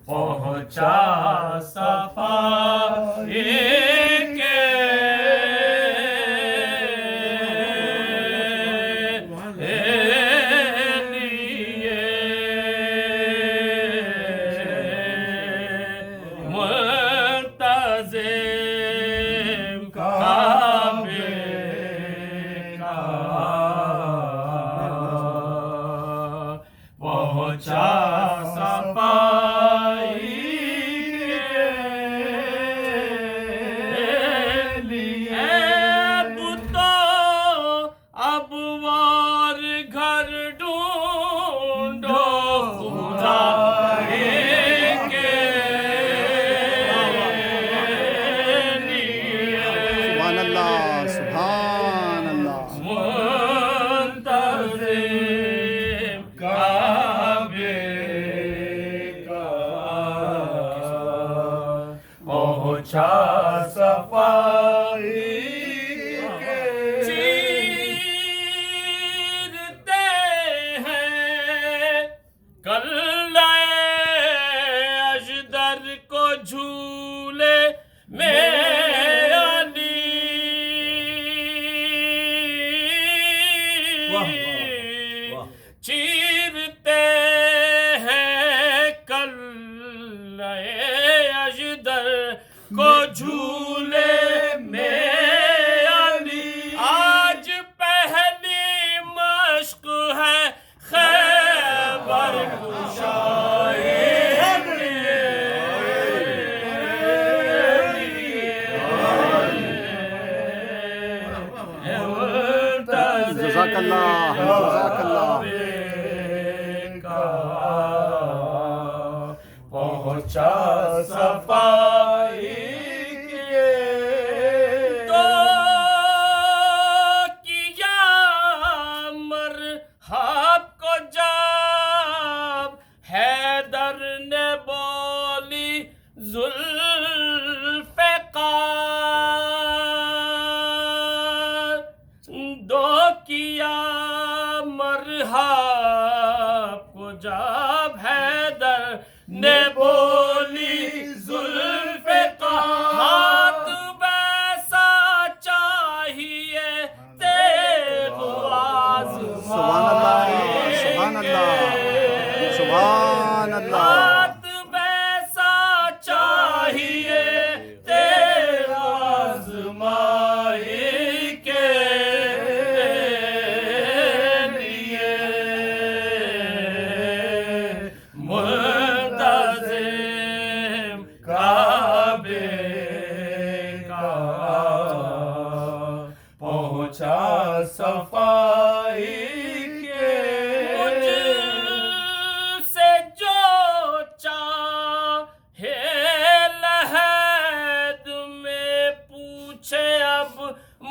پہنچا صفائی کے لیے منتظم کعبے کا پہنچا صفائی کے لیے اب تو ابوار گھر ڈھونڈو خدا کے لیے سبحان اللہ سبحان اللہ منتظم کعبے کا پہنچا صفائی کے چیرتے ہیں کلائے اژدر کو جھولے میں چیرتے ہیں کلائے اژدر کو جھولے میں علی آج پہلی مشق ہے خیبر کشائی جزاک اللہ جزاک اللہ پہنچا صفائی کے تو کیا مرحب کو جب حیدر نے بولی ذوالفقار دو کیا مرحب کو جب حیدر نے بولی ذوالفقار ہاتھ ویسا چاہیے تیغ سبحان اللہ سبحان اللہ سبحان اللہ ہاتھ ویسا چاہیے تیغ آزمائی کے لیے منتظم کعبے کا پہنچا صفائی کے مجھ سے جو چاہے لحد میں پوچھے اب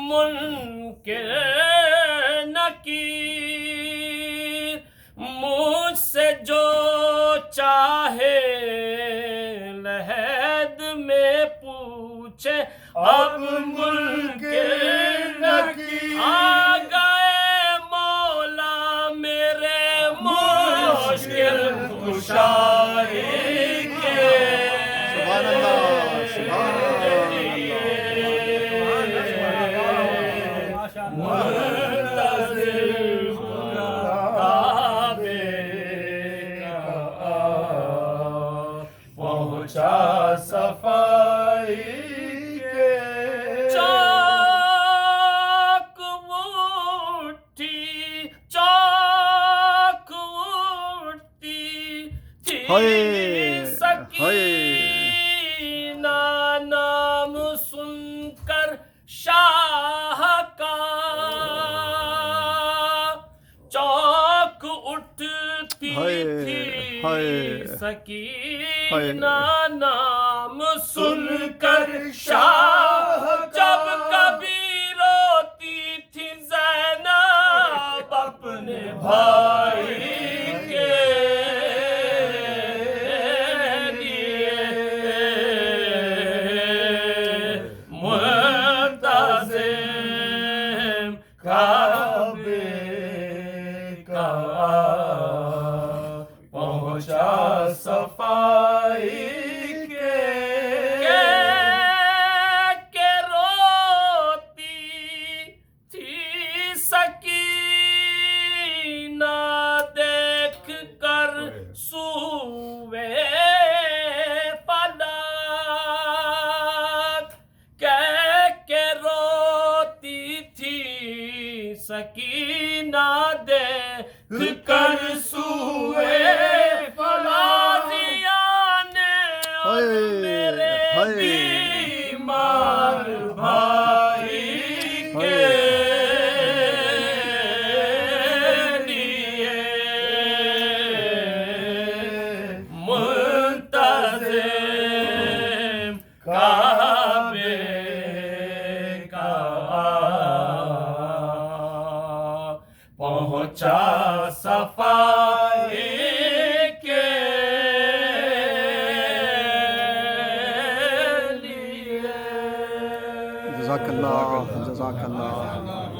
منکر نکیر مجھ سے جو چاہے لحد میں پوچھے اب منکر نکیر آ گئے مولا میرے مشکل کشائی کے سبحان اللہ سبحان منتظم کعبے کا پہنچا صفائی کے چاک اٹھی چاک اٹھتی تھی سکینہ نام سن کر شاہ کا چوک اٹھتی تھی سکینہ نام سن کر شاہ جب کبھی روتی تھی زینب اپنے بھائی کے لیے منتظم کعبے کا پہنچا صفائی ہوئے فلک کہہ کے روتی تھی سکینہ دیکھ کر سوئے غازیان اور میرے بیمار بھائی کے لیے منتظم کعبے کا پہنچا صفائی کے لیے جزاک اللہ، جزاک اللہ.